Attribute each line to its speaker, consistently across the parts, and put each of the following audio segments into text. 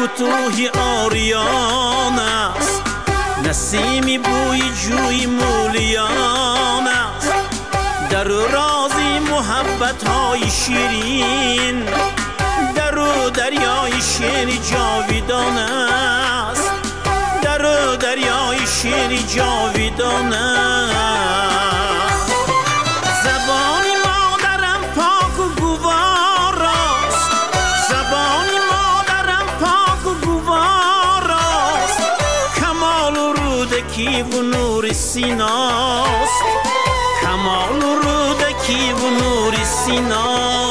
Speaker 1: کوتوهی آریان است، نسیمی بوی جوی مولیان است. در رازی محبت های شیرین، در دریای شیر جاویدان است، در دریای شیر جاویدان است. زبان مادرم پاک و گوار است، زبان مادرم پاک و گوار است. کمال و رودکی و نور سیناست، کمال و رودکی و نور سیناست.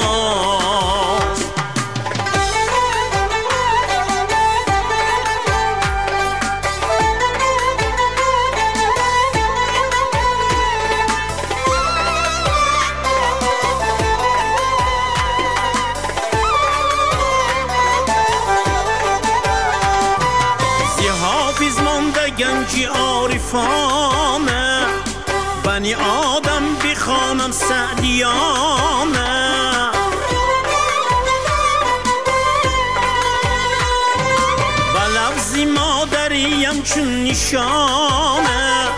Speaker 1: گنجی عارفانه بنی آدم بخوانم سعدیانه. و لفظی مادریم چون نشانه،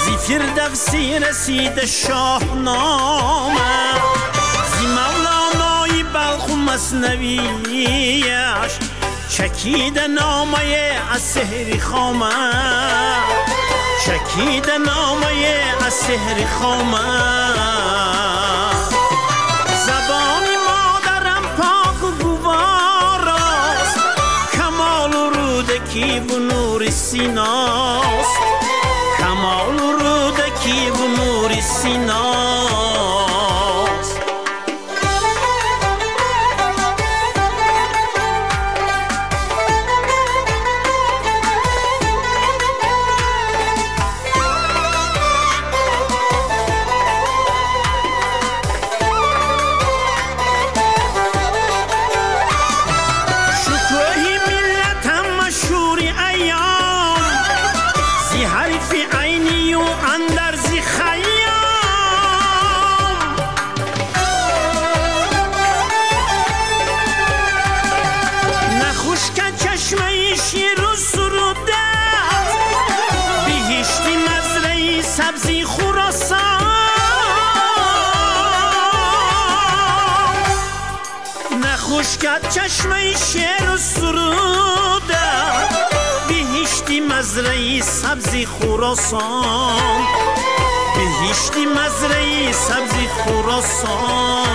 Speaker 1: زی فردوسی رسید شاهنامه. زی مولانای بلخ و مثنویش چکید نامه از سحر خامه، چکید نامه از سحر خامه. زبان مادرم پاک و گوار است، کمال و رودکی و نور سیناست، کمال و رودکی و نور سیناست. سبزی خراسان نخوش کرد چشمه شعر و سروده، بهشتی مزرعی سبزی خراسان، بهشتی مزرعی سبزی خراسان.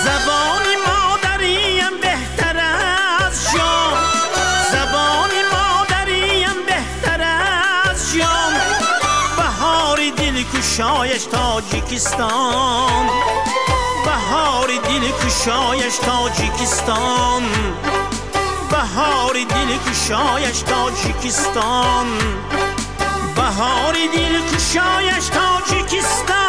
Speaker 1: زبان مادریم بهتر از جان، زبان مادریم بهتر از جان. بهار دل کشایش تاجیکستان، بهار دل کشایش تاجیکستان، بهار دل کشایش تاجیکستان، بهار دل کشایش تاجیکستان.